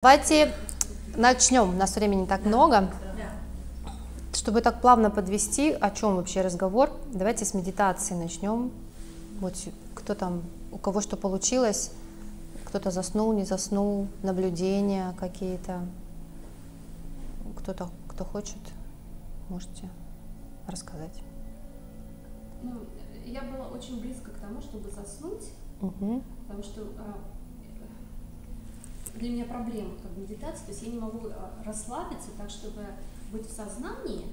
Давайте начнем, у нас времени так много. Чтобы так плавно подвести, о чем вообще разговор, давайте с медитации начнем. Вот кто там, у кого что получилось, кто-то заснул, не заснул, наблюдения какие-то. Кто-то, кто хочет, можете рассказать. Ну, я была очень близко к тому, чтобы заснуть, потому что для меня проблема как медитация, то есть я не могу расслабиться так, чтобы быть в сознании,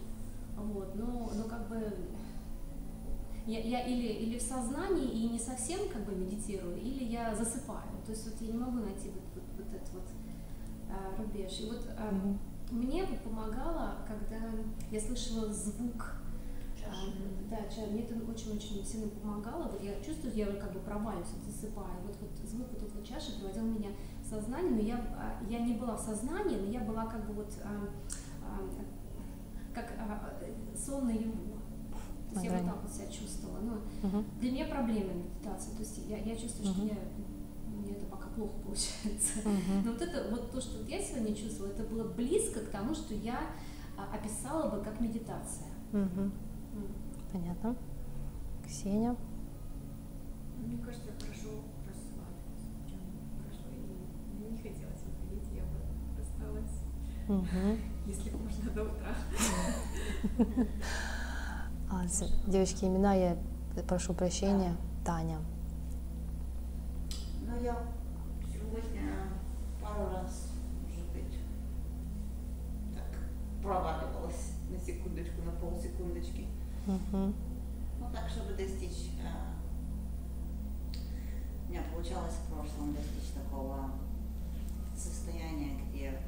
вот, но как бы я или в сознании и не совсем как бы медитирую, или я засыпаю, то есть вот я не могу найти вот этот вот рубеж. И вот мне вот помогало, когда я слышала звук. Да, мне это очень-очень сильно помогало. Вот я чувствую, я как бы проваливаюсь, засыпаю. Вот звук вот этой чаши приводил меня в сознание, но я не была в сознании, но я была как бы вот как сон наяву. То есть я вот так вот себя чувствовала. Но для меня проблема медитация. То есть я чувствую, что у меня это пока плохо получается. Но вот это вот то, что я сегодня чувствовала, это было близко к тому, что я описала бы как медитация. Понятно. Ксения? Мне кажется, я хорошо расслабилась. Прям хорошо. И мне не хотелось уходить, я бы осталась. Если можно, до утра. Девочки, имена я прошу прощения. Таня. Ну, я сегодня пару раз, может быть, так проваливалась на секундочку, на полсекундочки. Ну, так, чтобы достичь, у меня получалось в прошлом достичь такого состояния, где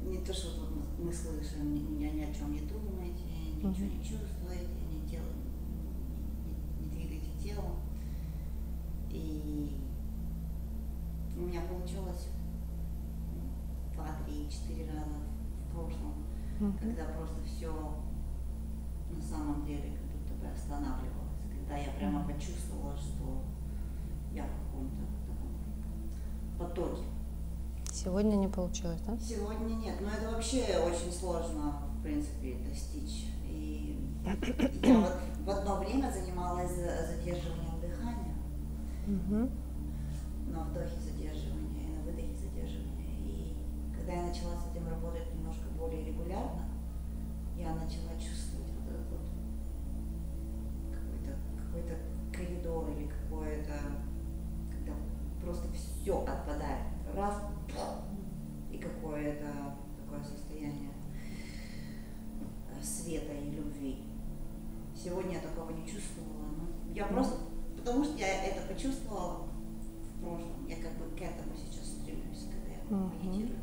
не то, что вот мы слышим, ни о чем не думаете, ничего не чувствуете, не двигаете телом. И у меня получилось 2, 3, 4 раза в прошлом, когда просто все на самом деле как будто бы останавливалось, когда я прямо почувствовала, что я в каком-то таком потоке. Сегодня не получилось, да? Сегодня нет, но это вообще очень сложно, в принципе, достичь. И я вот в одно время занималась задерживанием дыхания, на вдохе задерживания и на выдохе задерживания. И когда я начала с этим работать немножко более регулярно, я начала чувствовать вот этот вот какой-то коридор или какое-то, когда просто все отпадает. Раз, и какое-то такое состояние света и любви. Сегодня я такого не чувствовала. Но я просто, потому что я это почувствовала в прошлом, я как бы к этому сейчас стремлюсь, когда я медитирую.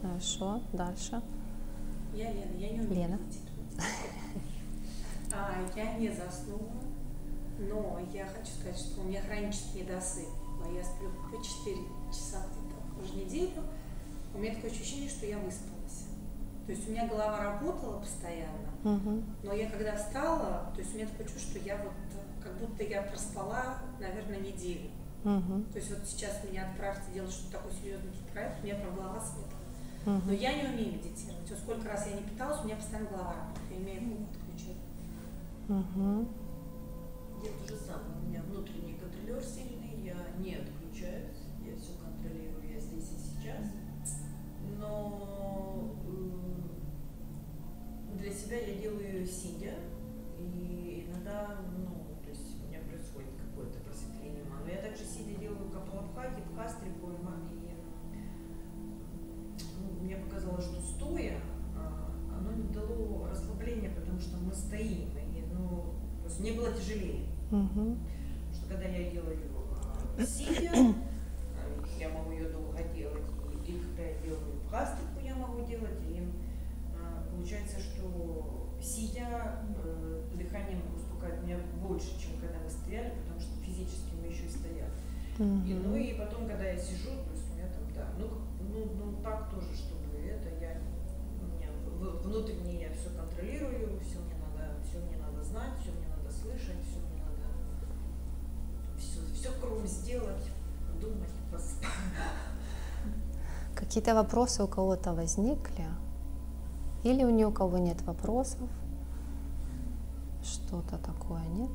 Хорошо, дальше. Я Лена, я не умею медитировать. Я не заснула, но я хочу сказать, что у меня хронический недосып. Я сплю по 4 часа где-то уже неделю. У меня такое ощущение, что я выспалась. То есть у меня голова работала постоянно, но я когда встала, то есть у меня такое чувство, что я вот как будто я проспала, наверное, неделю. То есть вот сейчас меня отправьте делать что-то такое серьезный проект, у меня прям голова светлая. Но я не умею медитировать. Вот сколько раз я не пыталась, у меня постоянно голова работает. Я имею руку отключать. Я то же самое. У меня внутренний контролер сильный, я не отключаюсь, я все контролирую, я здесь и сейчас. Но для себя я делаю сидя, и иногда, то есть у меня происходит какое-то просветление. Но я также сидя делаю капалабхати, бхастрику, и мне показалось, что стоя, оно не дало расслабления, потому что мы стоим, и, то есть мне было тяжелее. Что когда я делаю сидя, я могу ее долго делать, и когда я делаю бхастрику, я могу делать, и получается, что сидя, дыхание успокаивает меня больше, чем когда мы стояли, потому что физически мы еще и стояли. И потом, когда я сижу, то есть у меня там, так тоже, чтобы у меня внутренне я все контролирую, все мне надо знать, все мне надо слышать, все мне надо все кругом сделать, думать, поспать. Какие-то вопросы у кого-то возникли? Или у ни у кого нет вопросов? Что-то такое, нет?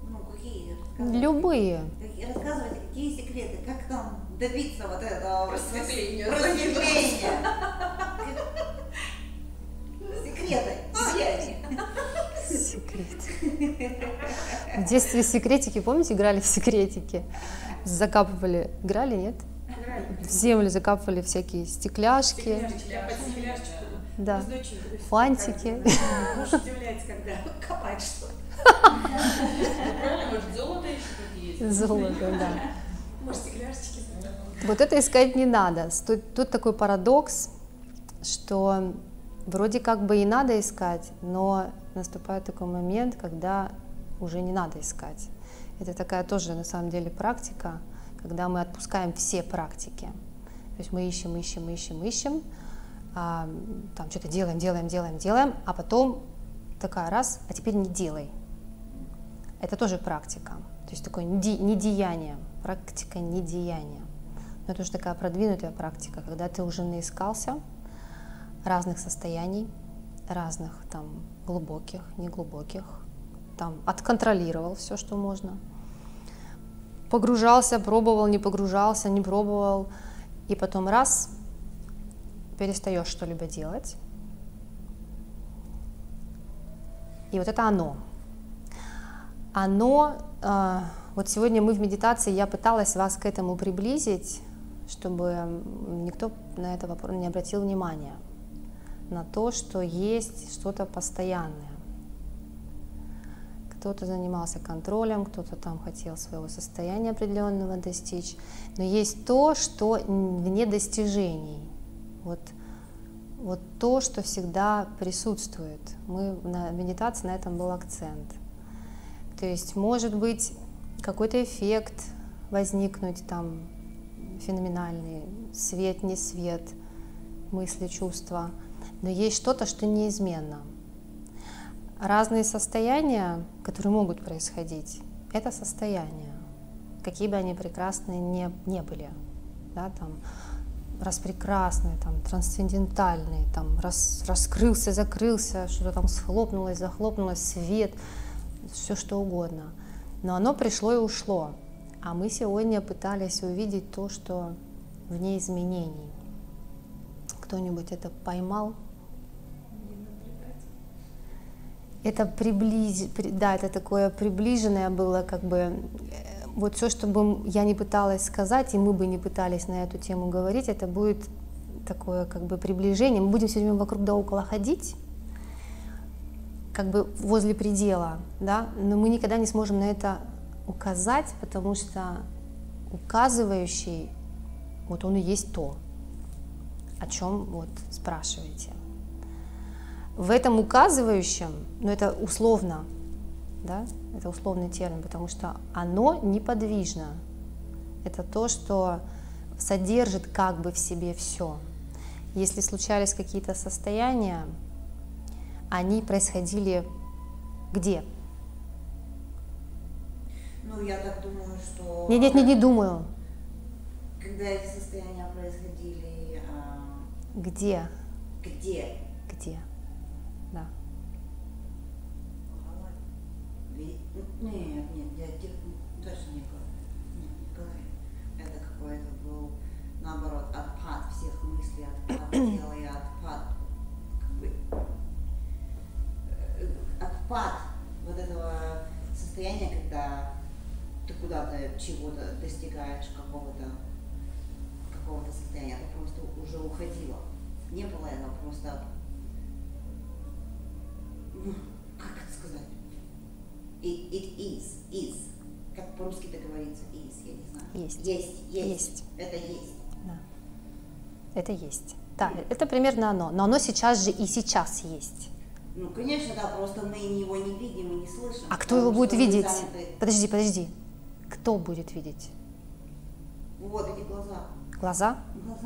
Ну, какие? Рассказывайте. Любые. Рассказывайте, какие секреты, как там добиться вот этого Просветления. просветления. Секреты. Все они. Секрет. В детстве секретики, помните, играли в секретики? Закапывали, играли, нет? В землю закапывали всякие стекляшки, Стекляшечку. да, Мы с дочерью фантики. Муж удивляется, когда копает что-то. Правильно, может, золото еще тут есть? Золото, да. Может, стекляшечки забрал. Вот это искать не надо. Тут такой парадокс, что вроде как бы и надо искать, но наступает такой момент, когда уже не надо искать. Это такая тоже на самом деле практика, когда мы отпускаем все практики. То есть мы ищем, там что-то делаем, а потом такая раз, а теперь не делай. Это тоже практика. То есть такое недеяние, практика недеяния. Но это уже такая продвинутая практика, когда ты уже наискался разных состояний, разных там глубоких, неглубоких, там отконтролировал все, что можно. Погружался, пробовал, не погружался, не пробовал. И потом раз, перестаешь что-либо делать. И вот это оно. Вот сегодня мы в медитации, я пыталась вас к этому приблизить, чтобы никто на это вопрос не обратил внимания, на то, что есть что-то постоянное. Кто-то занимался контролем, кто-то там хотел своего состояния определенного достичь, но есть то, что вне достижений. Вот то, что всегда присутствует. На медитации на этом был акцент. То есть может быть какой-то эффект возникнуть там феноменальный, свет, не свет, мысли, чувства, но есть что-то, что неизменно. Разные состояния, которые могут происходить, это состояния, какие бы они прекрасные не были, да, там, распрекрасные, там, трансцендентальные, там, раскрылся, закрылся, что-то там схлопнулось, захлопнулось, свет, все что угодно. Но оно пришло и ушло, а мы сегодня пытались увидеть то, что вне изменений. Кто-нибудь это поймал? Это это такое приближенное было, как бы, вот все, что бы я не пыталась сказать, и мы бы не пытались на эту тему говорить, это будет такое, как бы, приближение. Мы будем все время вокруг да около ходить, как бы возле предела, да, но мы никогда не сможем на это указать, потому что указывающий, вот он и есть то, о чем вот спрашиваете. В этом указывающем, но это условно, да, это условный термин, потому что оно неподвижно. Это то, что содержит как бы в себе все. Если случались какие-то состояния, они происходили где? Ну, я так думаю, что... Нет, не думаю. Когда эти состояния происходили... Где? Где? Где? Да. Нет, я точно не в голове. Это какой-то был, наоборот, отпад всех мыслей, отпад тела и отпад, отпад вот этого состояния, когда ты куда-то чего-то достигаешь, какого-то состояния, это просто уже уходило. Не было этого просто, как это сказать? It is. Как по-русски это говорится? Is, я не знаю. Есть. Это есть. Да. Это есть. Да, это примерно оно. Но оно сейчас же и сейчас есть. Ну, конечно, да, просто мы его не видим и не слышим. А кто его будет видеть? Заняты... Подожди. Кто будет видеть? Вот эти глаза. Глаза?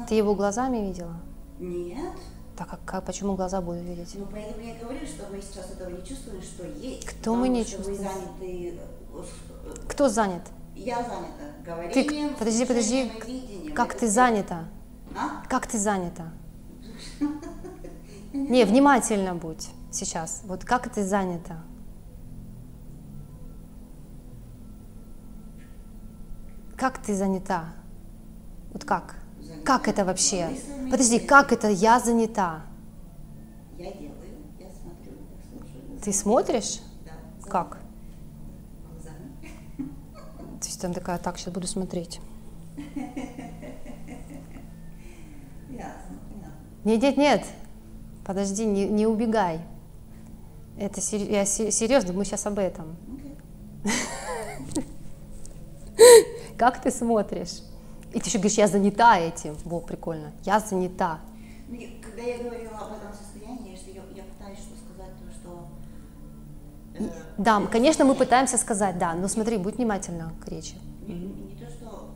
Ты его глазами видела? Нет. Так почему глаза будут видеть? Ну, поэтому я говорю, что мы сейчас этого не чувствуем, что есть. Кто мы не что чувствуем? Вы заняты... Кто занят? Я занята говорением, Подожди, слушанием и видением. как ты занята? А? Как ты занята? Не, внимательно будь сейчас. Вот как ты занята? Как ты занята? Вот как? Занята. Как это вообще? Мыслями. Подожди, как это я занята? Я делаю, я смотрю, я слушаю. Ты смотришь? Да. Как? Глазами. То есть там такая, так, сейчас буду смотреть. Ясно, понятно. Нет, подожди, не убегай. Это я серьезно, мы сейчас об этом. Окей. Как ты смотришь? И ты еще говоришь, я занята этим. Во, прикольно. Я занята. Ну, когда я говорила об этом состоянии, что я пытаюсь что сказать, то что... Да, конечно, мы пытаемся сказать, да, но смотри, будь внимательна к речи. Не то, что...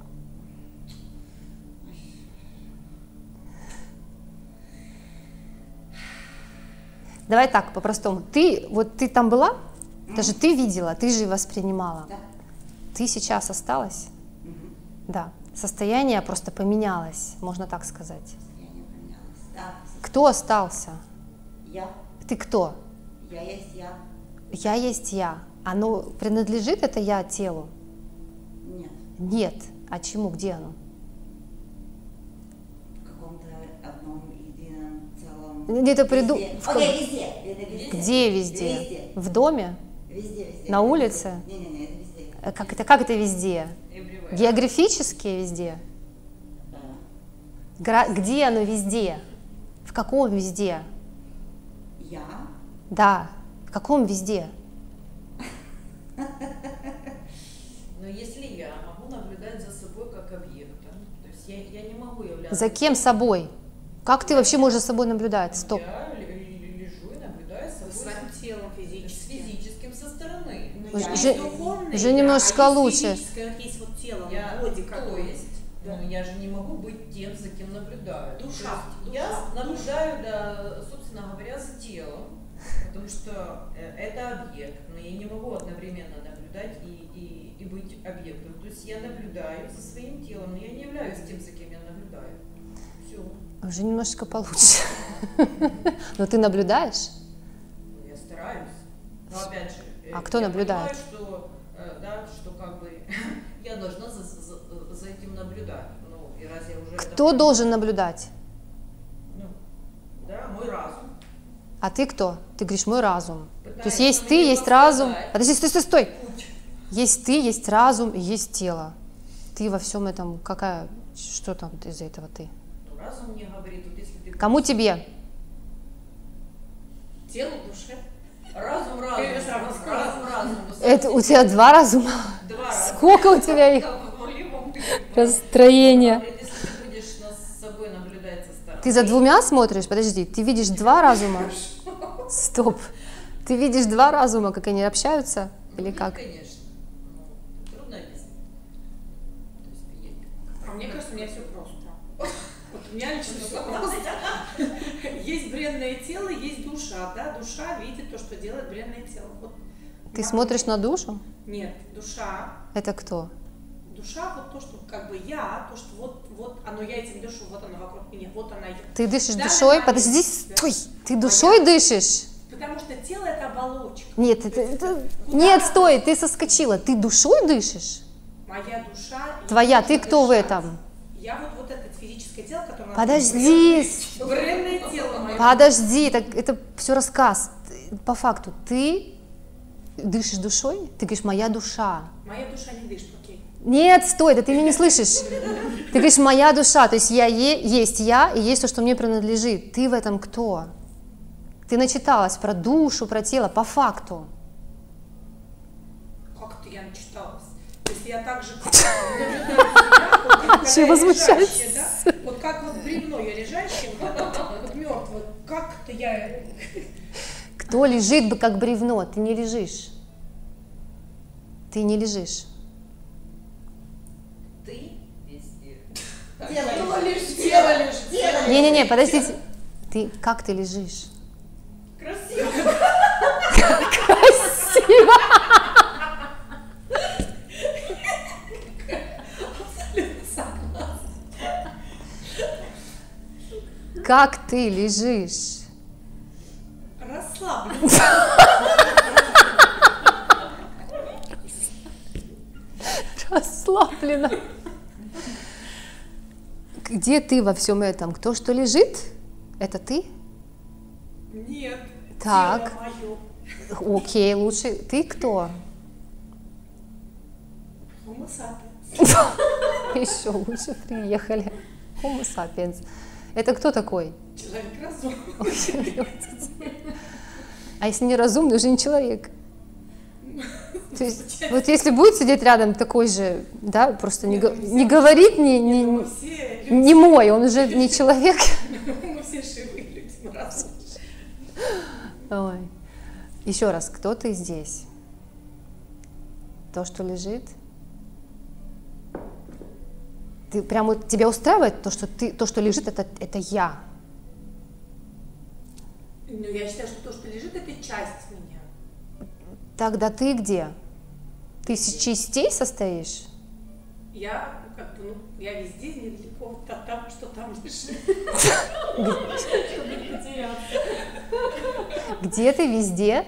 Давай так, по-простому. Ты там была? Даже ты видела, ты же воспринимала. Да. Ты сейчас осталась? Мгм. Да. Состояние просто поменялось, можно так сказать. Состояние поменялось. Да. Кто остался? Я. Ты кто? Я есть я. Я есть я. Оно принадлежит это я телу? Нет. Нет. А чему? Где оно? В каком-то одном едином целом. Это Везде. Окей, везде. Это везде. Где везде? Везде. В доме? Везде, везде. На улице? Не-не-не, это везде. Как это везде? Everywhere. Географически везде? Где оно везде? В каком везде? Я. Да. В каком везде? Но если я могу наблюдать за собой как объектом, то есть я не могу являться... За кем собой? Как ты вообще можешь за собой наблюдать? Стоп. Я лежу и наблюдаю собой Своим телом с физически. физическим со стороны. Ну, Уже- я уже- есть духовное уже я, немножечко а есть лучше. физическое, вот есть вот тело, Я, боди то какое. есть, Да. ну, я же не могу быть тем, за кем наблюдаю. Душа, То есть я душа, наблюдаю, да, собственно говоря, за телом, потому что это объект, но я не могу одновременно наблюдать и быть объектом. То есть я наблюдаю за своим телом, но я не являюсь тем, за кем я наблюдаю. Все. Уже немножечко получше. Но ты наблюдаешь? Ну, я стараюсь. Но опять же, А кто я наблюдает? понимаю, что, да, что как бы я должна за этим наблюдать. Ну, и раз я уже это Кто должен наблюдать? Ну, да, мой разум. А ты кто? Ты говоришь, мой разум. То есть Пытается есть ты, мне есть разум. подсказать. Подожди, стой. Путь. Есть ты, есть разум, и есть тело. Ты во всем этом, что там из-за этого ты? Ну, разум мне говорит, вот если ты... Кому тебе? Тело, душе. Разум. Разум. Это у тебя два разума? Два раза. Сколько у тебя их? Расстроение. Если ты будешь с собой наблюдать со стороны. Ты за двумя смотришь? Подожди, ты видишь два разума? Стоп. Ты видишь два разума, как они общаются? Или Нет, как? конечно. Ну, трудно объяснить. То есть есть. А мне кажется, у меня все просто. Вот у меня лично все просто. Есть бренное тело, есть душа, да? Душа видит то, что делает бренное тело. Вот. Ты смотришь на душу? Нет, душа. Это кто? Душа вот то, что как бы я, то, что вот оно, я этим дышу, вот оно вокруг меня, вот она я. Ты дышишь Да, душой? да, Подожди, да. стой. Ты душой дышишь? Потому что тело это оболочка. Нет, нет, стой, ты соскочила. Ты душой дышишь? Моя душа. Твоя, ей ты нужно кто в дышать. этом? Я вот это физическое тело, которое... Подожди, Бренное тело мое. подожди, это все рассказ. По факту, ты дышишь душой? Ты говоришь, моя душа. Моя душа не дышит, окей. Нет, стой, да ты меня не слышишь. Ты говоришь, моя душа, то есть есть я и есть то, что мне принадлежит. Ты в этом кто? Ты начиталась про душу, про тело, по факту. Как это я начиталась? То есть я так же наблюдаю себя, Чего возмущаешься? да? Вот как вот бревно я лежащее, вот мертвое, как это я... Кто лежит бы как бревно? Ты не лежишь. Ты не лежишь. Ты везде. Тело лишь. Тело лежит. Не-не-не, подождите. Как ты лежишь? Красиво. Красиво! как ты лежишь? Расслаблен. Расслаблена. Где ты во всем этом? Кто что лежит? Это ты? Нет. Так. Тело мое. Окей, лучше. Ты кто? Homo sapiens. Еще лучше приехали. Homo sapiens. Это кто такой? Человек разум. А если не разумный, уже не человек. То есть, вот если будет сидеть рядом такой же, да, просто не говорит, не мой, он уже не человек. Мы все живые люди, мы разумные. Ой. Еще раз, кто ты здесь? То, что лежит? Ты прям вот тебя устраивает то, что лежит, это я? Ну, я считаю, что то, что лежит, это часть меня. Тогда ты где? Ты из частей состоишь? Я как бы, я везде, недалеко от того, что там лежит. Где ты везде?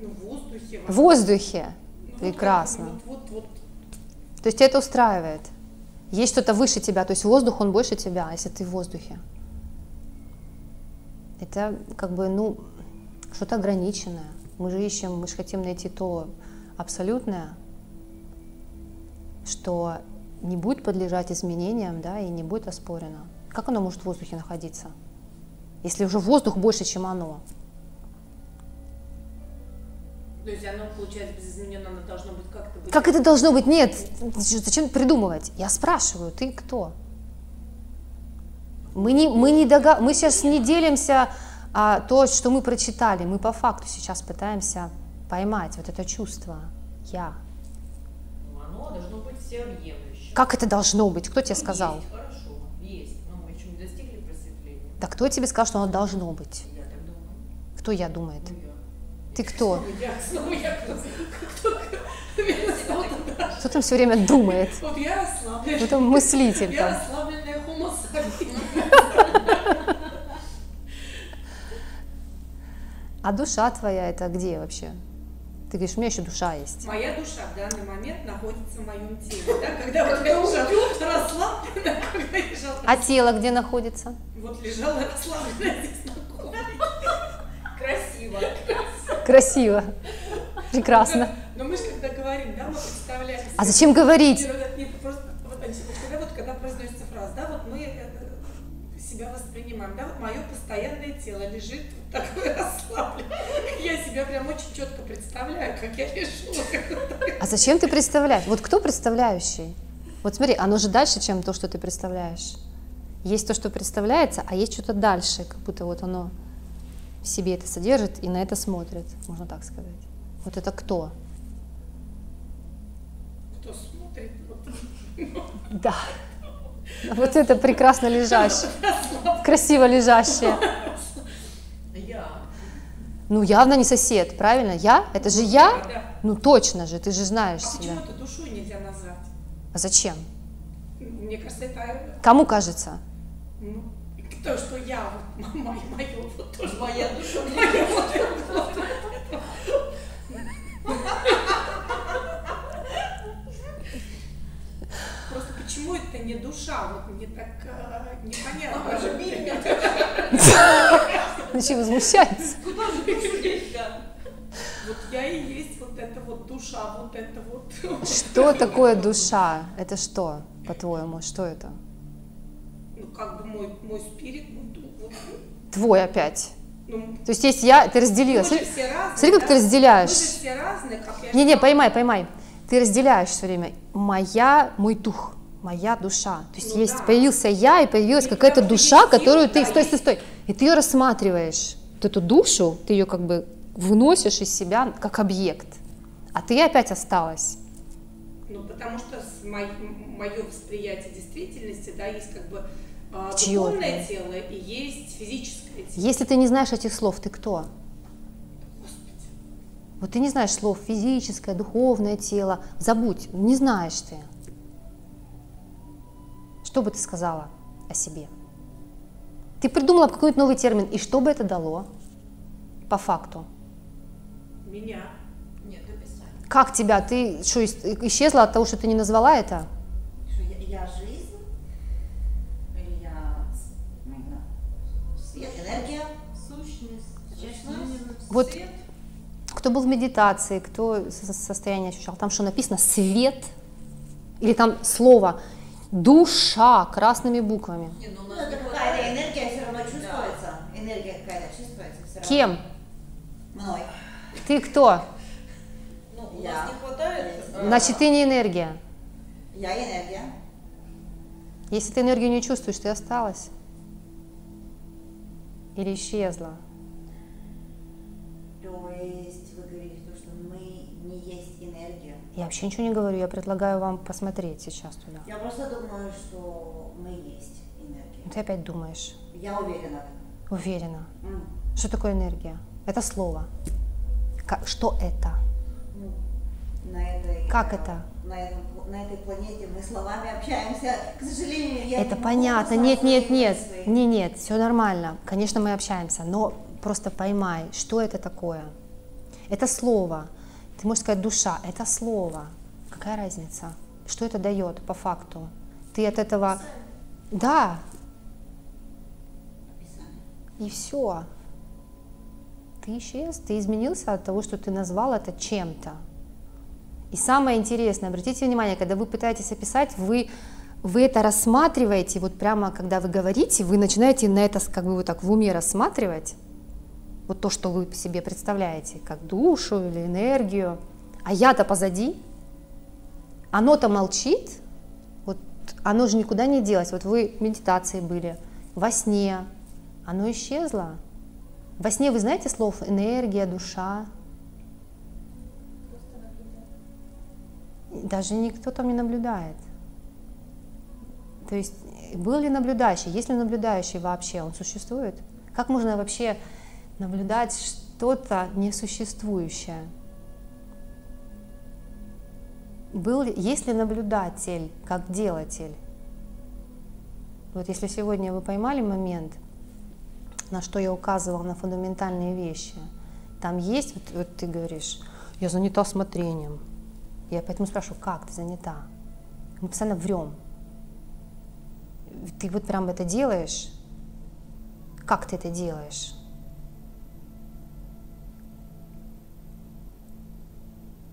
Ну, в воздухе. В воздухе. Ну, Прекрасно. Вот. То есть тебя это устраивает? Есть что-то выше тебя, то есть воздух, он больше тебя, если ты в воздухе. Это как бы, что-то ограниченное. Мы же хотим найти то абсолютное, что не будет подлежать изменениям, да, и не будет оспорено. Как оно может в воздухе находиться, если уже воздух больше, чем оно? То есть оно, получается, безизмененно, оно должно быть как-то быть... Как это должно быть? Нет, зачем придумывать? Я спрашиваю, ты кто? Мы сейчас не делимся то, что мы прочитали, мы по факту сейчас пытаемся поймать вот это чувство «я». Оно должно быть всеобъемлющим. Как это должно быть? Кто тебе сказал? Есть, хорошо, есть, но мы еще не достигли просветления. Да кто тебе сказал, что оно должно быть? Я так думаю. Кто я думает? Ну, я. Ты кто? Снова я Кто там все время думает? Вот я расслаблена. Кто там мыслитель Я там? расслабленная Homo sapiens. А душа твоя это где вообще? Ты говоришь, у меня еще душа есть. Моя душа в данный момент находится в моем теле, да? Когда вот я уже расслаблена, когда лежала. А тело где находится? Вот лежала расслабленная здесь на коврике. Красиво. Красиво. Прекрасно. Но мы же когда говорим, да, мы представляем. А зачем говорить? Нет, просто когда произносится фраза, да, вот мы себя воспринимаем, да, вот мое постоянное тело лежит вот такое расслабленное. Я себя прям очень четко представляю, как я лежу. А зачем ты представляешь? Вот кто представляющий? Вот смотри, оно же дальше, чем то, что ты представляешь. Есть то, что представляется, а есть что-то дальше, как будто вот оно в себе это содержит и на это смотрит, можно так сказать. Вот это кто? Кто смотрит? Да. Вот это прекрасно лежащее, красиво лежащее. Я. Ну, явно не сосед, правильно? Я? Это же я? Да. Ну, точно же, ты же знаешь А себя. почему это душой нельзя назвать? А зачем? Мне кажется, это Кому кажется? то, что я, вот, мое, вот тоже Моя душа. моя вот. Просто почему это не душа? Вот мне так непонятно. Начали возмущаться. Куда же душу деть-то? Вот я и есть вот эта вот душа, вот это вот. Что такое душа? Это что, по-твоему? Что это? Ну, как бы мой спирит, вот, Твой опять. ну, То есть есть я, ты разделила. мы же все разные, Смотри, как да? ты разделяешь. Мы же все разные, как я Не-не, сказала. поймай. Ты разделяешь все время. Мой дух, моя душа. То есть Ну есть, да. появился я, и появилась И какая-то потому что душа, есть которую сила, ты... да, Стой. И ты ее рассматриваешь. Вот эту душу, ты ее как бы выносишь из себя как объект. А ты опять осталась. Ну, потому что мое восприятие действительности, да, есть как бы Чьё духовное это? тело и есть физическое тело. Если ты не знаешь этих слов, ты кто? Господи. Вот ты не знаешь слов физическое, духовное тело. Забудь, не знаешь ты. Что бы ты сказала о себе? Ты придумала какой-нибудь новый термин, и что бы это дало по факту? Меня. Нет, описание. Как тебя? Ты что, исчезла от того, что ты не назвала это? Что я жизнь, я свет, энергия, сущность. Вот кто был в медитации, кто состояние ощущал, там что написано? Свет? Или там слово душа красными буквами? Не, ну у Ну, нас это не какая-то хватает. энергия все равно чувствуется. Энергия какая-то чувствуется все равно. Кем? Мной. Ты кто? Ну, у Я. нас не хватает. Значит, ты не энергия. Я энергия. Если ты энергию не чувствуешь, ты осталась. Или исчезла. То есть вы говорите, то, что мы не есть энергия. Я вообще ничего не говорю, я предлагаю вам посмотреть сейчас туда. Я просто думаю, что мы есть энергия. Ты опять думаешь. Я уверена в этом. Уверена. М. Что такое энергия? Это слово. Что это? Ну, на этой, Как это? На этой планете мы словами общаемся. К сожалению, я Это не понятно. могу Нет, нет, нет. свои- Нет, все нормально. Конечно, мы общаемся, но просто поймай, что это такое. Это слово. Ты можешь сказать душа. Это слово. Какая разница? Что это дает по факту? Ты от этого... Да, Описание. и все. Ты исчез, ты изменился от того, что ты назвал это чем-то. И самое интересное, обратите внимание, когда вы пытаетесь описать, вы это рассматриваете, вот прямо когда вы говорите, вы начинаете на это как бы вот так в уме рассматривать, вот то, что вы себе представляете, как душу или энергию, а я-то позади, оно-то молчит, вот оно же никуда не делось, вот вы в медитации были, во сне, оно исчезло. Во сне вы знаете слов энергия, душа? Даже никто там не наблюдает. То есть был ли наблюдающий, есть ли наблюдающий вообще, он существует? Как можно вообще наблюдать что-то несуществующее? Есть ли наблюдатель как делатель? Вот если сегодня вы поймали момент, на что я указывала, на фундаментальные вещи, там есть, вот ты говоришь, я занята смотрением. Я поэтому спрашиваю, как ты занята? Мы постоянно врем. Ты вот прям это делаешь? Как ты это делаешь?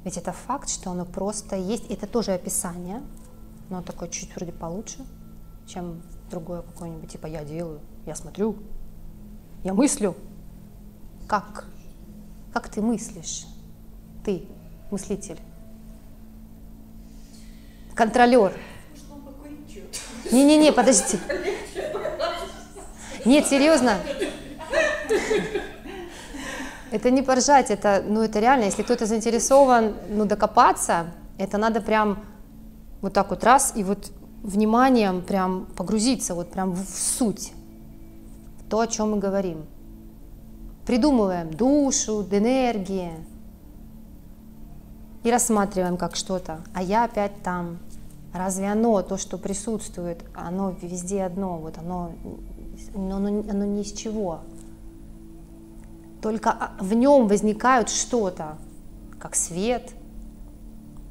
Ведь это факт, что оно просто есть. Это тоже описание, но такое чуть вроде получше, чем другое какое-нибудь. Типа я делаю, я смотрю, я мыслю. Как? Как ты мыслишь? Ты, мыслитель. Контролер. Может, он покурить что-то? Не-не-не, подожди. Нет, серьезно. Это не поржать, это реально, если кто-то заинтересован, докопаться, это надо прям вот так вот раз и вот вниманием прям погрузиться вот прям в суть, в то, о чем мы говорим. Придумываем душу, энергии и рассматриваем как что-то, а я опять там. Разве оно, то, что присутствует, оно везде одно, вот оно ни из чего. Только в нем возникают что-то, как свет,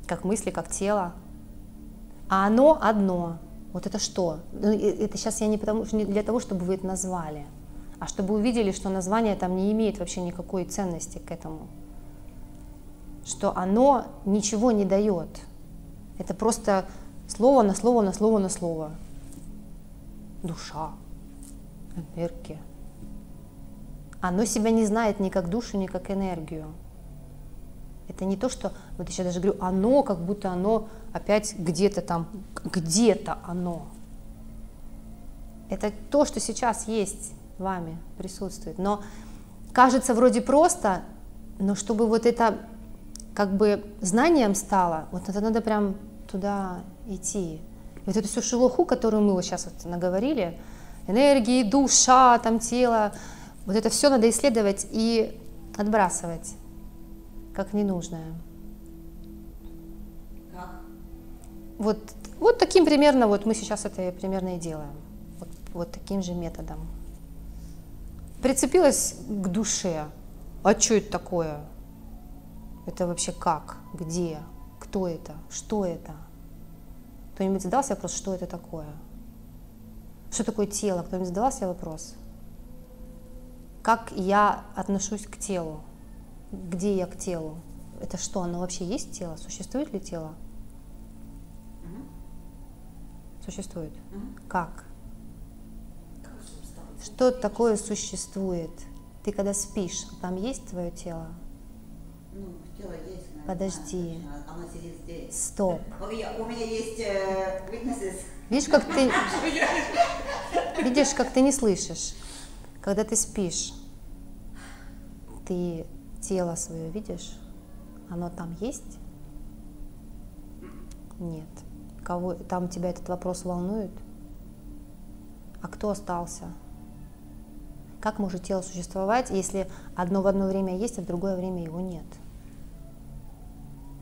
как мысли, как тело. А оно одно. Вот это что? Это сейчас я не для того, чтобы вы это назвали, а чтобы увидели, что название там не имеет вообще никакой ценности к этому. Что оно ничего не дает. Это просто слово на слово на слово на слово. Душа, энергия. Оно себя не знает ни как душу, ни как энергию. Это не то, что, вот я сейчас даже говорю, оно, как будто оно опять где-то там, где-то оно. Это то, что сейчас есть вами, присутствует. Но кажется вроде просто, но чтобы вот это как бы знанием стало, вот это надо прям туда идти. И вот эту всю шелуху, которую мы вот сейчас вот наговорили, энергии, душа, там тело, вот это все надо исследовать и отбрасывать, как ненужное. Как? Вот таким примерно, вот мы сейчас это примерно и делаем. Вот таким же методом. Прицепилась к душе. А что это такое? Это вообще как? Где? Кто это? Что это? Кто-нибудь задался вопрос, что это такое? Что такое тело? Кто-нибудь задавал себе вопрос? Как я отношусь к телу? Где я к телу? Это что, оно вообще есть тело? Существует ли тело? Существует. Как? Что такое существует? Ты когда спишь, там есть твое тело? Ну, тело есть. Наверное. Подожди. Оно сидит здесь. Стоп. У меня есть witnesses. Видишь, как ты не слышишь. Когда ты спишь, ты тело свое видишь? Оно там есть? Нет. Кого там тебя этот вопрос волнует? А кто остался? Как может тело существовать, если одно в одно время есть, а в другое время его нет?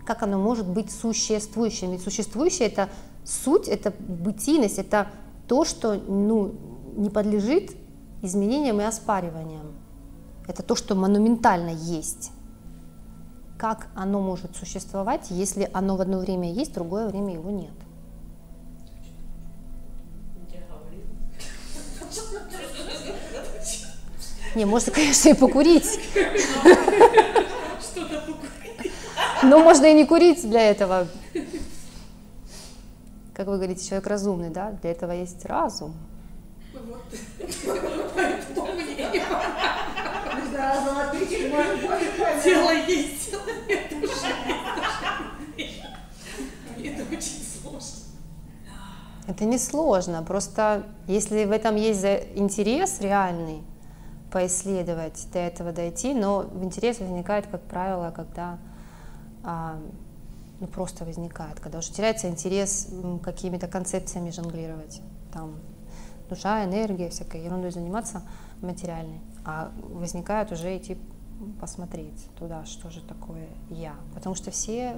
Как оно может быть существующим? Ведь существующее — это суть, это бытийность, это то, что не подлежит изменениям и оспариваниям. Это то, что монументально есть. Как оно может существовать, если оно в одно время есть, в другое время его нет? Не, можно, конечно, и покурить. Что-то покурить. Но можно и не курить для этого. Как вы говорите, человек разумный, да? Для этого есть разум. Тело есть, тело нет, душа нет. Это очень сложно. Это не сложно, просто если в этом есть интерес реальный, поисследовать, до этого дойти, но интерес возникает, как правило, когда просто возникает, когда уже теряется интерес какими-то концепциями жонглировать, там душа, энергия, всякой ерундой заниматься материальной, а возникает уже идти посмотреть туда, что же такое я, потому что все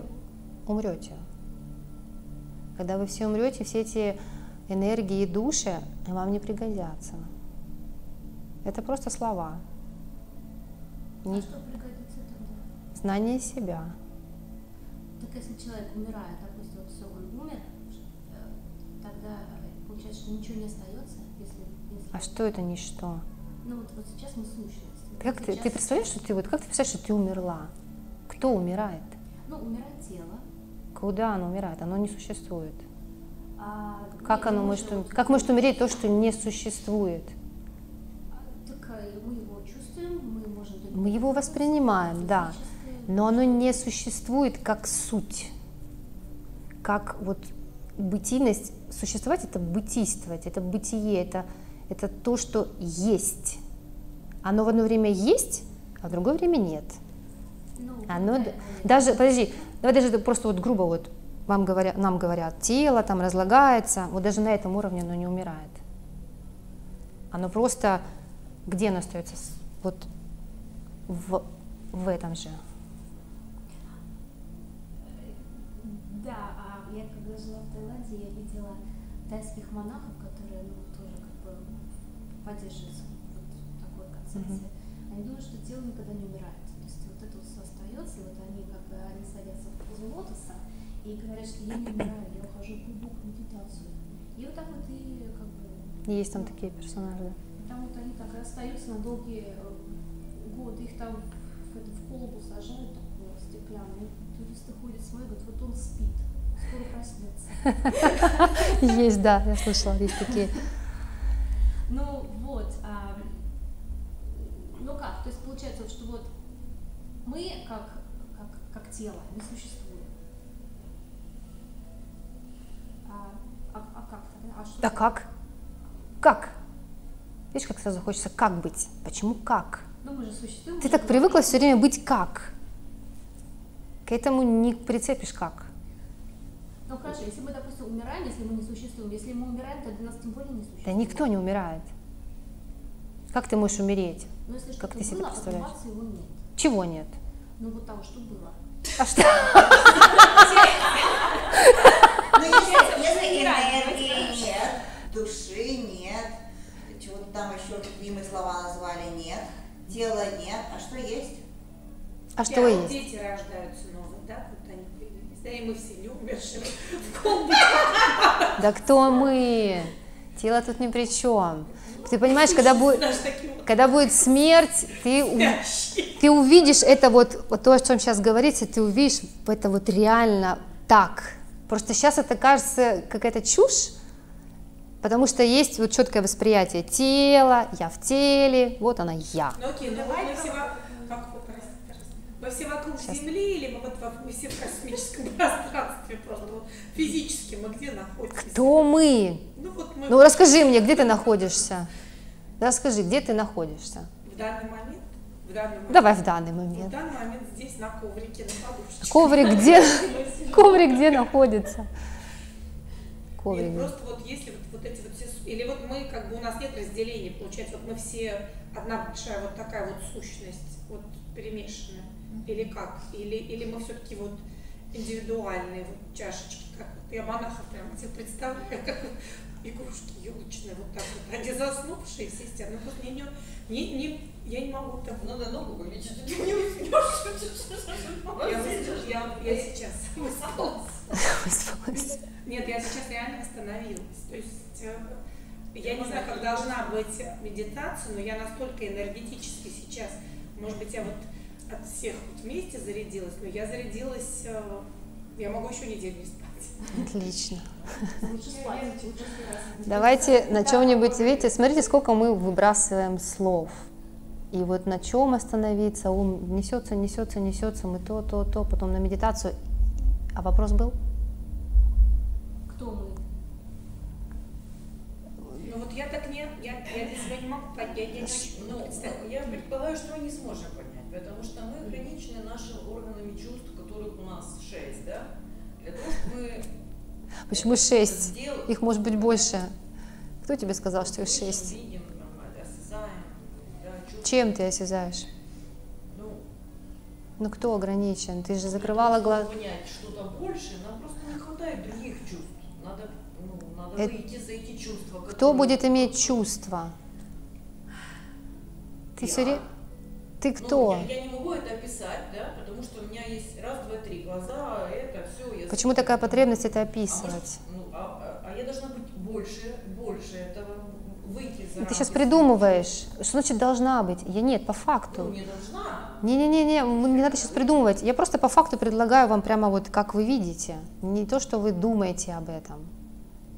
умрете. Когда вы все умрете, все эти энергии и души вам не пригодятся. Это просто слова. А что пригодится тогда? Знание себя. Так если человек умирает, допустим, вот все, он умер, тогда получается, что ничего не остается, если... А что это ничто? Ну вот сейчас мы сущность. Как ты представляешь, что как ты представляешь, что ты умерла? Кто умирает? Ну, умирает тело. Куда оно умирает? Оно не существует. Как может умереть то, что не существует? Так мы его чувствуем, мы можем... Мы его воспринимаем, да. Но оно не существует как суть. Как вот бытийность. Существовать — это бытийствовать, это бытие, это то, что есть. Оно в одно время есть, а в другое время нет. Оно даже, подожди, давай даже просто вот грубо вот нам говорят, тело там разлагается, вот даже на этом уровне оно не умирает. Оно просто, где оно остается? Вот в этом же. Да, я когда жила в Таиланде, я видела тайских монахов, которые тоже как бы поддерживают вот такой концепции. Они думают, что тело никогда не умирает. То есть вот это вот все остается, вот они как бы они садятся в позу лотоса и говорят, что я не умираю, я ухожу в глубокую медитацию. И вот так вот и как бы... Есть там такие персонажи. Там вот они так и остаются на долгие годы, их там в колбу сажают такую стеклянную, туристы ходят, смотрят, вот он спит, скоро проснется. Есть, да, я слышала, есть такие. Ну вот, ну как, то есть получается, что вот мы как тело не существуем. Как тогда? Да как? Как? Видишь, как сразу хочется как быть? Почему как? Ну мы же существуем. Ты так привыкла все время быть как. К этому не прицепишь как. Ну хорошо, если мы, допустим, умираем, если мы не существуем, если мы умираем, то для нас тем более не существует. Да никто не умирает. Как ты можешь умереть? Но если как что-то ты себе было, представляешь? а его нет. Чего нет? Ну вот того, что было. А что? Ну, если энергии нет, души нет, чего-то там еще какие мы слова назвали, нет. Тела нет, а что есть? А что есть? Дети рождаются новые, да, вот они появились, да, и мы все не умершие в комнате. Да кто мы? Тело тут ни при чем. Ты понимаешь, когда будет смерть, ты увидишь это вот то, о чем сейчас говорится, ты увидишь это вот реально так. Просто сейчас это кажется какая-то чушь, потому что есть вот четкое восприятие тела, я в теле, вот она я. Ну окей, ну вот мы все вокруг Земли, или мы все в космическом пространстве, просто вот физически мы где находимся? Кто мы? Ну расскажи мне, где ты находишься? Расскажи, где ты находишься? В данный момент? Давай в данный момент. В данный момент здесь на коврике, на подушечке. Коврик где находится? Нет, просто вот если вот эти вот все, или вот мы, как бы у нас нет разделения, получается, вот мы все одна большая вот такая вот сущность, вот перемешанная, или как? Или мы все-таки вот индивидуальные вот чашечки, как вот я монахов прям себе представляю, как вот игрушки елочные, вот так вот, они заснувшие, естественно, ну просто я не могу так. Надо ногу увеличить, ты не уснешь. Я сейчас выспалась. Нет, я сейчас реально остановилась. То есть я не знаю, как должна быть медитация, но я настолько энергетически сейчас, может быть, я вот от всех вот вместе зарядилась, но я зарядилась, я могу еще неделю не спать. Отлично. Давайте на чем-нибудь, видите, смотрите, сколько мы выбрасываем слов. И вот на чем остановиться, ум несется, мы то, потом на медитацию. А вопрос был? Кто мы? Ну вот я так я для себя не могу понять, я не очень представляю. Я предполагаю, что мы не сможем понять, потому что мы ограничены нашими органами чувств, которых у нас 6, да? Для того, чтобы мы... Почему 6? Их может быть больше. Кто тебе сказал, что их 6? Видим, осязаем, да, чем ты осязаешь? Ну кто ограничен? Ты же закрывала глаза. Чтобы понять что-то больше, нам просто не хватает других чувств. Надо выйти за эти чувства. Кто будет иметь чувства? Ты все время... Ты кто? Я не могу это описать, да, потому что у меня есть раз, два, три глаза, это все. Почему такая потребность это описывать? А я должна быть больше этого, выйти за. Ты сейчас придумываешь. Что значит должна быть? Нет, по факту. Ну, не должна. Не надо сейчас придумывать. Я просто по факту предлагаю вам прямо вот как вы видите. Не то, что вы думаете об этом,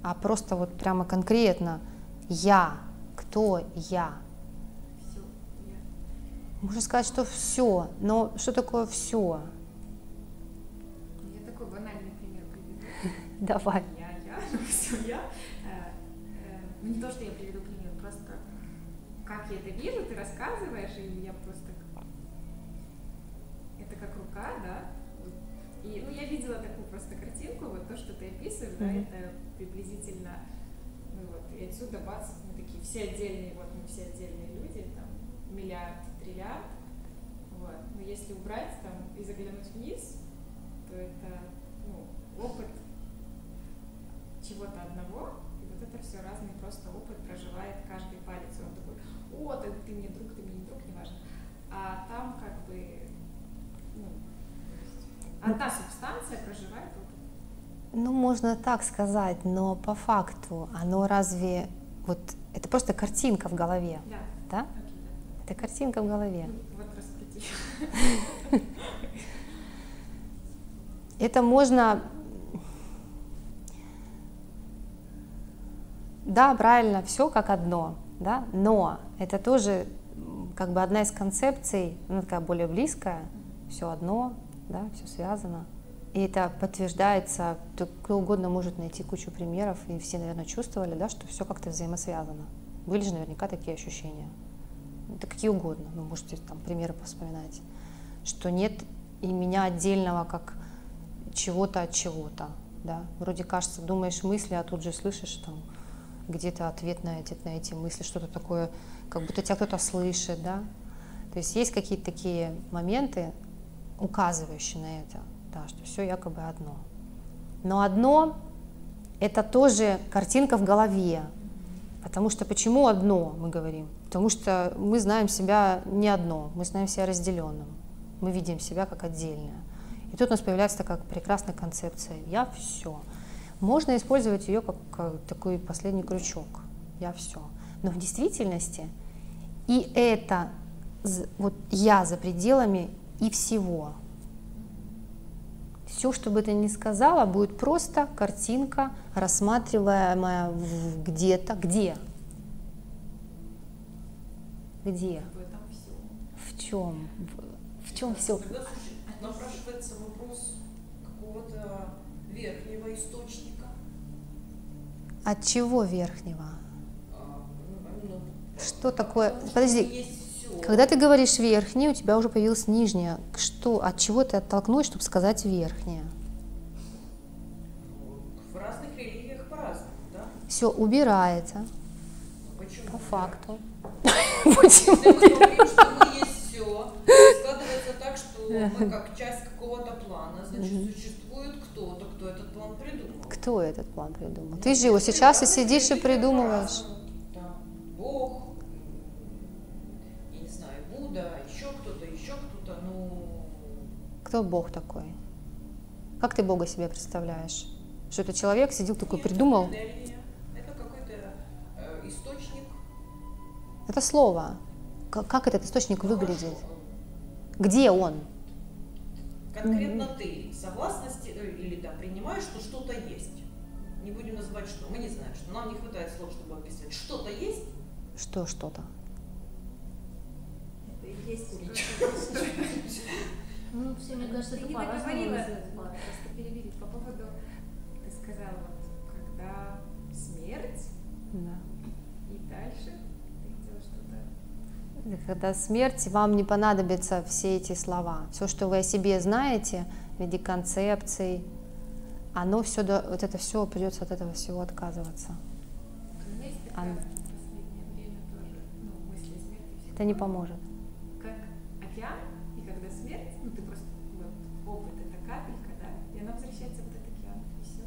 а просто вот прямо конкретно. Я. Кто я? Можно сказать, что все, но что такое все? Я такой банальный пример приведу. Давай. Все я. Ну не то, что я приведу пример, просто как я это вижу, ты рассказываешь, и я просто... Это как рука, да? И я видела такую просто картинку, вот то, что ты описываешь, да, это приблизительно, ну вот, и отсюда бац, мы такие все отдельные, вот мы все отдельные люди, там, миллиард, триллиард, вот. Но если убрать там и заглянуть вниз, то это опыт чего-то одного, и вот это все разный просто опыт проживает каждый палец. И он такой, ты мне друг, ты мне не друг, неважно. А там как бы одна субстанция проживает опыт. Ну, можно так сказать, но по факту оно разве... Вот это просто картинка в голове, да? Это картинка в голове. Вот раскрути. Это можно... Да, правильно, все как одно, да, но это тоже как бы одна из концепций, она такая более близкая, все одно, да, все связано. И это подтверждается, кто угодно может найти кучу примеров, и все, наверное, чувствовали, да, что все как-то взаимосвязано. Были же наверняка такие ощущения. Это какие угодно, вы можете там примеры вспоминать, что нет и меня отдельного как чего-то от чего-то, да. Вроде кажется, думаешь мысли, а тут же слышишь там где-то ответ на эти мысли, что-то такое, как будто тебя кто-то слышит, да. То есть есть какие-то такие моменты, указывающие на это, да, что все якобы одно. Но одно — это тоже картинка в голове. Потому что почему одно, мы говорим? Потому что мы знаем себя не одно, мы знаем себя разделенным. Мы видим себя как отдельное. И тут у нас появляется такая прекрасная концепция «я все». Можно использовать ее как такой последний крючок «я все». Но в действительности и это вот «я» за пределами и всего. Все, что бы ты ни сказала, будет просто картинка, рассматриваемая где-то. Где? Где? В этом все. В чем? В чем все? Тогда, слушай, напрашивается вопрос какого-то верхнего источника. От чего верхнего? Ну, Что такое? потому что Подожди. есть всё. Когда ты говоришь верхнее, у тебя уже появилось нижнее. Что, от чего ты оттолкнулась, чтобы сказать верхнее? В разных религиях по-разному, да? Все убирается Почему? по факту. Если мы говорим, что мы есть все, складывается так, что мы как часть какого-то плана, значит, существует кто-то, кто этот план придумал. Кто этот план придумал? Ты же его сейчас и сидишь и придумываешь. Да. Бог, я не знаю, Будда, еще кто-то, ну... Кто Бог такой? Как ты Бога себе представляешь? Что это человек сидел такой, придумал? Энергия. Это какой-то источник. Это слово. Как этот источник выглядит? Где он? Конкретно ты согласна или да, принимаешь, что что-то есть? Не будем называть что, мы не знаем, что нам не хватает слов, чтобы описать. Что-то есть? Что что-то? Это и есть Ну, все, мне кажется, Ты это не по-разному договорила, называют. просто перебили по поводу, ты сказала, вот, когда смерть, Да. и дальше ты хотела что-то... Когда смерть, вам не понадобятся все эти слова. Все, что вы о себе знаете в виде концепций, оно все, вот это все придется от этого всего отказываться. У меня есть такая в последнее время тоже, ну, мысли о смерти. Это не поможет. Как океан, и когда смерть, ну, ты просто, вот, опыт — это капелька, да, и она возвращается в этот океан, и все.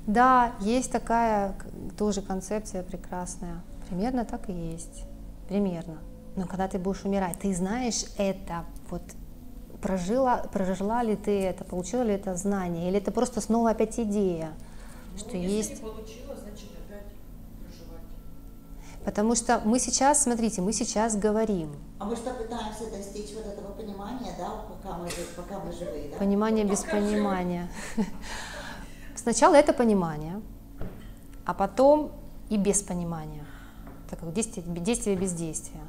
Да, есть такая тоже концепция прекрасная. Примерно так и есть. Примерно. Но когда ты будешь умирать, ты знаешь это, вот прожила ли ты это, получила ли это знание, или это просто снова опять идея, что если есть. не получилось, значит опять проживать. Потому что мы сейчас, смотрите, мы сейчас говорим. А мы что, пытаемся достичь вот этого понимания, да, пока мы живые, да? Понимание без понимания. Сначала это понимание, а потом и без понимания. Так как действие без действия.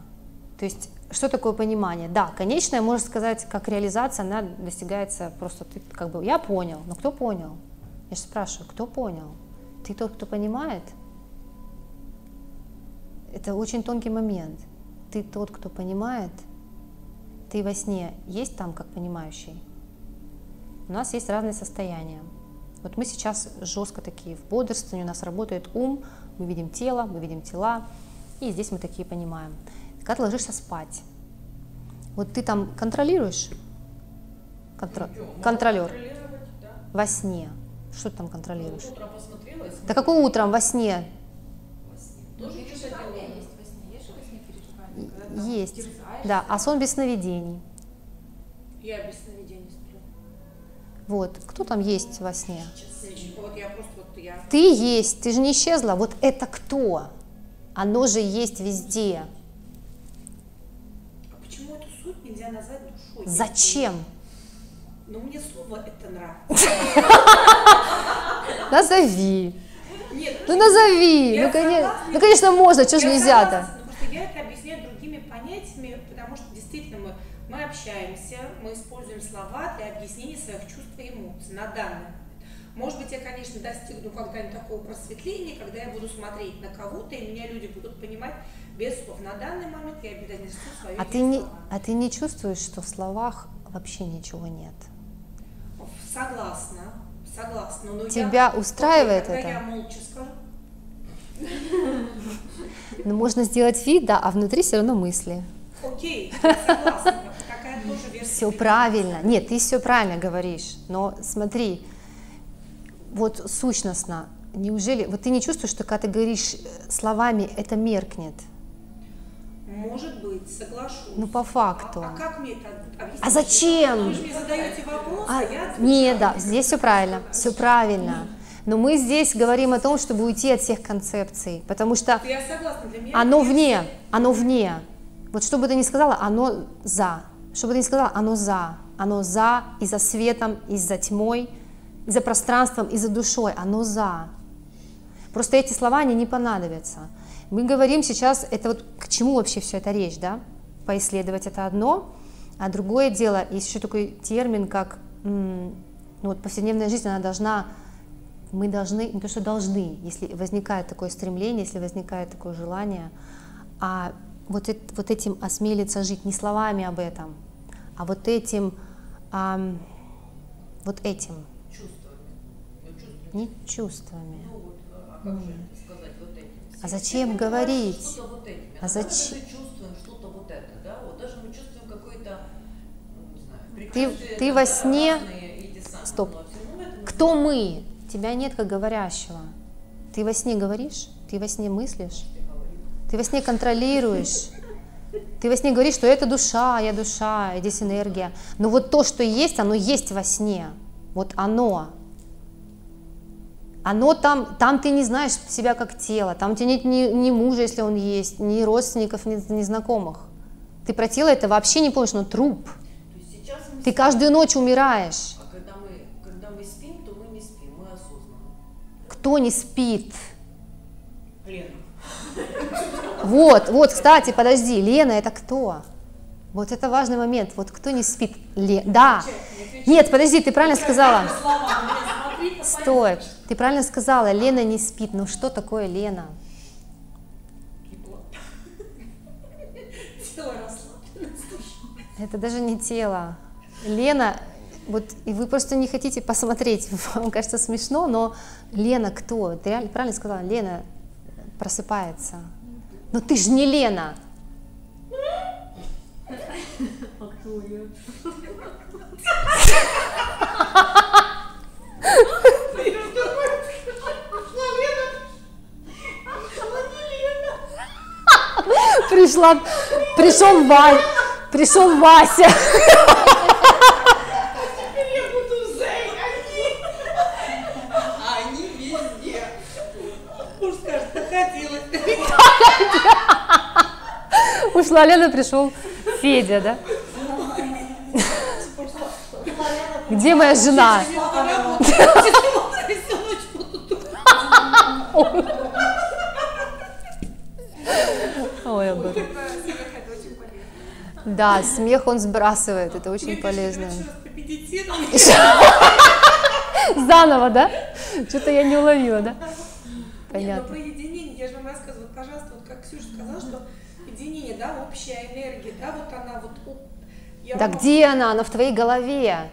То есть, что такое понимание? Да, конечное, можно сказать, как реализация, она достигается просто, ты, как бы, я понял, но кто понял? Я же спрашиваю, кто понял? Ты тот, кто понимает? Это очень тонкий момент. Ты тот, кто понимает, ты во сне есть там, как понимающий. У нас есть разные состояния. Вот мы сейчас жестко такие в бодрствовании, у нас работает ум, мы видим тело, мы видим тела, и здесь мы такие понимаем. Когда ты ложишься спать, вот ты там контролируешь, контролер, Да. во сне, что ты там контролируешь? Утром посмотрела, Да какое утром во сне? тоже что-то Переживания делала. есть во сне, есть же во сне переживания, когда там Есть, терзаешься. да, а сон без сновидений. Я без сновидений сплю. Вот, кто там есть во сне? Вот я просто, вот я... Ты есть, ты же не исчезла, вот это кто? Оно же есть везде. А почему эту суть нельзя назвать душой? Зачем? Ну, мне слово это нравится. Назови. Нет, Ну назови. Я Ну, конечно, можно, что же я нельзя-то? согласна, потому что я это объясняю другими понятиями, потому что действительно мы общаемся, мы используем слова для объяснения своих чувств и эмоций на данный момент. Может быть, я, конечно, достигну когда-нибудь такого просветления, когда я буду смотреть на кого-то, и меня люди будут понимать без слов. На данный момент я донесу свое А ты не чувствуешь, что в словах вообще ничего нет? Согласна. Но Тебя устраивает когда это? я молча скажу, Ну, можно сделать вид, да, а внутри все равно мысли. окей, я согласна. Такая тоже версия. Все правильно. Нет, ты все правильно говоришь. Но смотри, вот сущностно, неужели, вот ты не чувствуешь, что когда ты говоришь словами, это меркнет? Может быть, соглашусь. Ну, по факту. А как мне это объяснить? А зачем? Вы же мне задаете вопрос, а я отвечаю. Нет, да, здесь все правильно. Но мы здесь говорим о том, чтобы уйти от всех концепций, потому что Я согласна, для меня оно вне. Вот что бы ты ни сказала, оно за. Что бы ты ни сказала, оно за и за светом, и за тьмой, и за пространством, и за душой, оно за. Просто эти слова, они не понадобятся. Мы говорим сейчас, это вот к чему вообще все это речь, да? Поисследовать это одно, а другое дело, есть еще такой термин, как, ну вот повседневная жизнь, она должна, мы должны, не то что должны, если возникает такое стремление, если возникает такое желание, а вот этим осмелиться жить, не словами об этом, а вот этим, не чувствами. Ну вот, а как же это сказать вот этим? А зачем говорить? Что-то вот этим. А зачем? Мы даже чувствуем что-то вот это, да? Вот даже мы чувствуем какой-то, ну, не знаю, Ты во сне... эти самые, Стоп. эмоции. Кто мы? Тебя нет как говорящего. Ты во сне говоришь? Ты во сне мыслишь? Ты во сне контролируешь? Ты во сне говоришь, что это душа, я душа, здесь энергия. Но вот то, что есть, оно есть во сне. Вот оно. Оно там ты не знаешь себя как тело, там у тебя нет ни мужа, если он есть, ни родственников, ни знакомых. Ты про тело это вообще не помнишь, но труп. Ты каждую ночь умираешь. А когда мы спим, то мы не спим, мы осознанно. Кто не спит? Лена. Вот, кстати, подожди, Лена это кто? Вот это важный момент, вот кто не спит? Да. Нет, подожди, ты правильно сказала. Стой, ты правильно сказала, Лена не спит. Ну что такое Лена? Тело расслаблено. Это даже не тело. Лена, вот и вы просто не хотите посмотреть, вам кажется смешно, но Лена кто? Ты реально правильно сказала, Лена просыпается. Но ты же не Лена. А кто я? Пришел Вася. Теперь я буду Зей, они везде. Муж скажет, находилась. Ушла Лена, пришел Федя, да? Где моя жена? Ой, я буду. Это очень полезно. Да, смех он сбрасывает, это очень полезно. Заново, да? Что-то я не уловила, да? Нет, Понятно. но про единение, я же вам рассказывала, пожалуйста, вот как Ксюша сказала, что единение, да, общая энергия, да, вот она вот... Да где она? Она в твоей голове.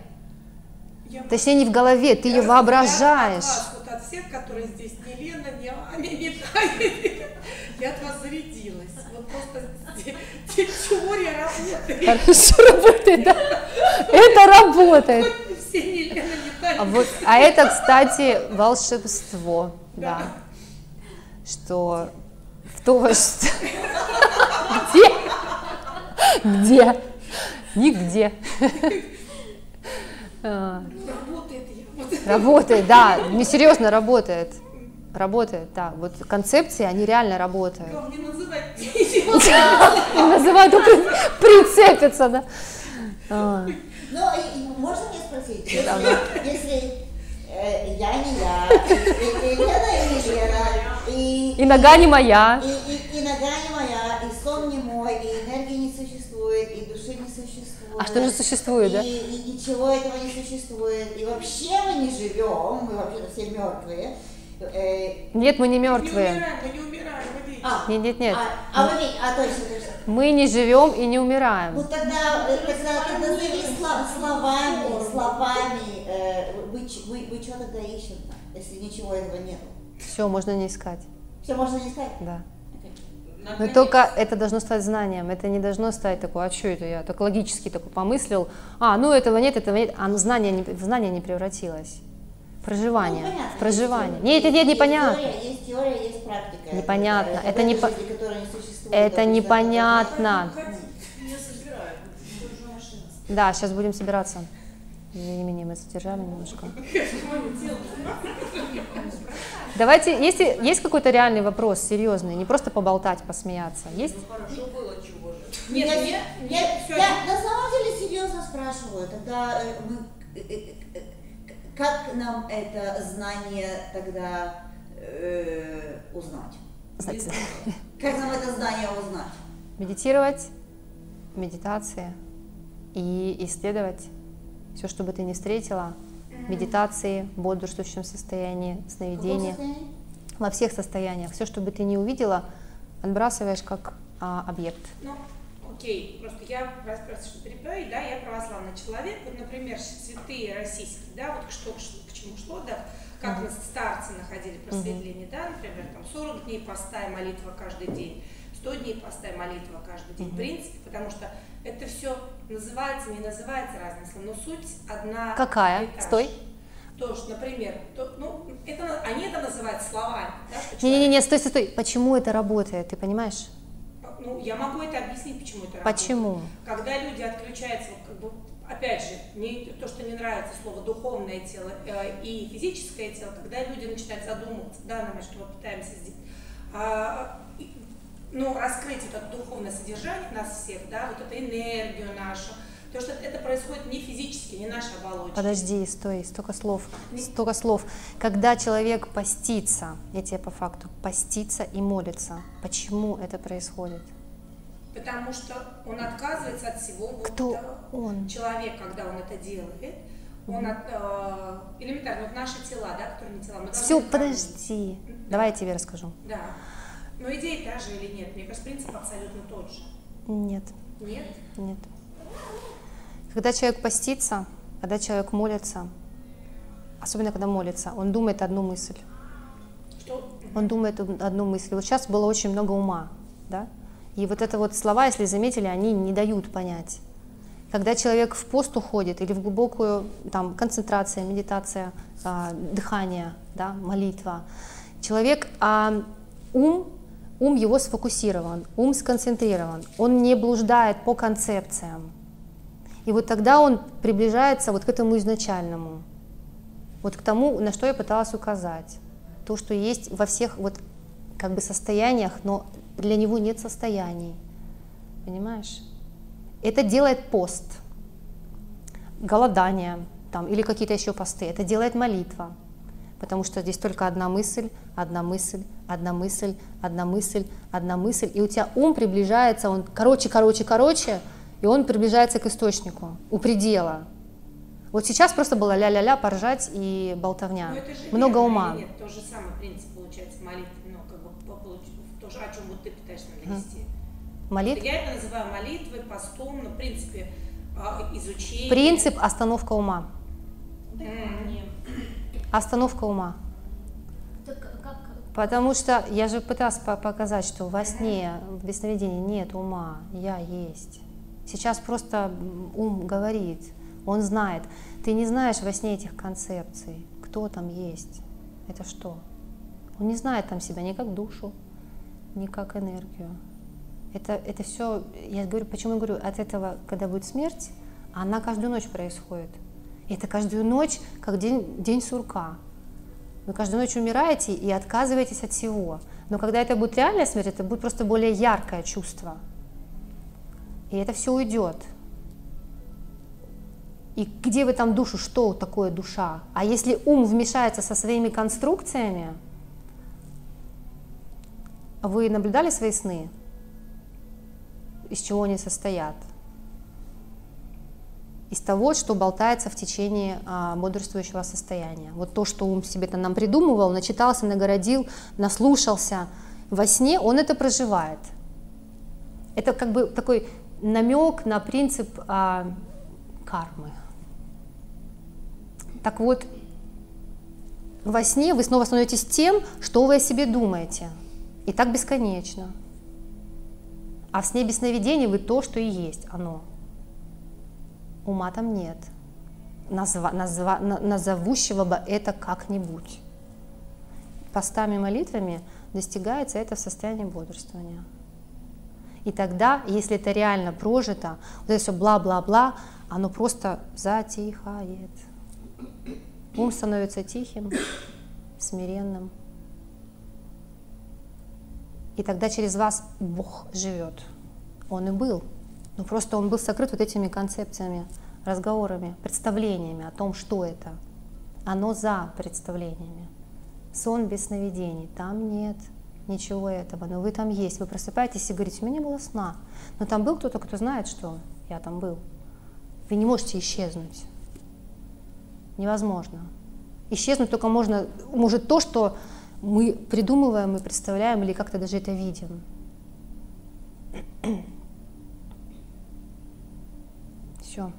Точнее, не в голове, ты ее воображаешь. Вот от всех, которые здесь, не Лена, не Аня, не Таня, я от вас зарядилась. Вот просто теория работает. Хорошо работает, да? Это работает. Все не Лена, не Таня. А это, кстати, волшебство, да. Что в то, что... Где? Нигде. Работает я. Работает, да, несерьезно работает. Работает, да. Вот концепции, они реально работают. Как мне называть? Называют, прицепятся, да. Ну, можно мне спросить, если я не я, и Лена не Лена, И нога не моя. и нога не моя, и сон не мой, и энергии не существует, и души не существует. А что же существует, да? И ничего этого не существует. И вообще мы не живем, мы вообще-то все мертвые. Нет, мы не Мы мертвые. не умираем, вы видите. Нет. Вы видите, точно. Мы не живем и не умираем. Ну тогда назови словами, вы что тогда ищете, если ничего этого нет? Все, можно не искать. Все можно не сказать? Да. Но только это должно стать знанием, это не должно стать такое, а что это я так логически такой помыслил, ну этого нет, а в знание не превратилось. Проживание. Ну, понятно, Проживание. есть Нет, непонятно. Есть теория, есть практика. Непонятно. Это не не по- жизни, которая не существует, Это допустим, непонятно. Меня собирают. Тоже машина. Да, сейчас будем собираться. Извини, мы задержали немножко. Давайте, если есть какой-то реальный вопрос, серьезный, не просто поболтать, посмеяться, есть? Ну хорошо было, чего же. Я на самом деле серьезно спрашиваю, тогда как нам это знание тогда узнать? Знаете, Как нам это знание узнать? медитировать, медитация и исследовать все, что бы ты ни встретила, медитации, в бодрствующем состоянии, сновидения, во всех состояниях. Все, что бы ты ни увидела, отбрасываешь как объект. Ну, окей, просто я, что перебиваю, да, я православный человек, вот, например, святые российские, да, вот к чему шло, да, как нас старцы находили просветление, да, например, там 40 дней поста и молитва каждый день, 100 дней поста и молитва каждый день, в принципе, потому что это все называется, не называется разные слова, но суть одна. Какая? Стой. То, что, например, они это называют словами, да, что Не-не-не, стой. Почему это работает, ты понимаешь? Ну, я могу это объяснить, почему это Почему? работает. Когда люди отключаются, опять же, то, что не нравится слово духовное тело и физическое тело, когда люди начинают задумываться, да, на что мы пытаемся сделать, раскрыть это духовное содержание нас всех, да, вот эту энергию нашу, то, что это происходит не физически, не наша оболочка. Подожди, стой, столько слов. Когда человек постится, я тебе по факту, постится и молится, почему это происходит? Потому что он отказывается от всего. Кто он? Человек, когда он это делает, он элементарно, вот наши тела, да, которые не тела. Все, подожди, давай я тебе расскажу. Да. Но идея та же или нет? Мне кажется, принцип абсолютно тот же. Нет. Нет? Нет. Когда человек постится, когда человек молится, особенно когда молится, он думает одну мысль. Что? Он думает одну мысль. Вот сейчас было очень много ума, да? И вот это вот слова, если заметили, они не дают понять. Когда человек в пост уходит или в глубокую там, концентрация, медитация, дыхание, да, молитва, человек, ум его сфокусирован, ум сконцентрирован, он не блуждает по концепциям. И вот тогда он приближается вот к этому изначальному, вот к тому, на что я пыталась указать. То, что есть во всех вот как бы состояниях, но для него нет состояний. Понимаешь? Это делает пост, голодание там, или какие-то еще посты. Это делает молитва. Потому что здесь только одна мысль, одна мысль, одна мысль, одна мысль, одна мысль. И у тебя ум приближается, он короче, и он приближается к источнику, у предела. Вот сейчас просто было ля-ля-ля, поржать и болтовня. Много ума. Нет, тот же самый принцип получается молитвы, то же, о чем вот ты пытаешься навести. Молитва? Я это называю молитвой, постом, в принципе, изучение. Принцип – остановка ума. Остановка ума. Потому что я же пыталась показать, что во сне, в сновидении нет ума, я есть. Сейчас просто ум говорит, он знает. Ты не знаешь во сне этих концепций, кто там есть, это что. Он не знает там себя ни как душу, ни как энергию. Это все, я говорю, почему я говорю, от этого, когда будет смерть, она каждую ночь происходит. И это каждую ночь, как день сурка. Вы каждую ночь умираете и отказываетесь от всего. Но когда это будет реальная смерть, это будет просто более яркое чувство. И это все уйдет. И где вы там душу, что такое душа? А если ум вмешается со своими конструкциями, вы наблюдали свои сны? Из чего они состоят? Из того, что болтается в течение бодрствующего состояния. Вот то, что ум себе нам придумывал, начитался, нагородил, наслушался. Во сне он это проживает. Это как бы такой намек на принцип кармы. Так вот, во сне вы снова становитесь тем, что вы о себе думаете. И так бесконечно. А в сне без сновидений вы то, что и есть оно. Ума там нет. назовущего бы это как-нибудь. Постами, молитвами достигается это состояние бодрствования. И тогда, если это реально прожито, вот это все бла-бла-бла, оно просто затихает. Ум становится тихим, смиренным. И тогда через вас Бог живет. Он и был. Но просто он был сокрыт вот этими концепциями, разговорами, представлениями о том, что это. Оно за представлениями. Сон без сновидений. Там нет ничего этого. Но вы там есть. Вы просыпаетесь и говорите: у меня не было сна. Но там был кто-то, кто знает, что я там был. Вы не можете исчезнуть. Невозможно. Исчезнуть только может то, что мы придумываем и представляем, или как-то даже это видим. Все.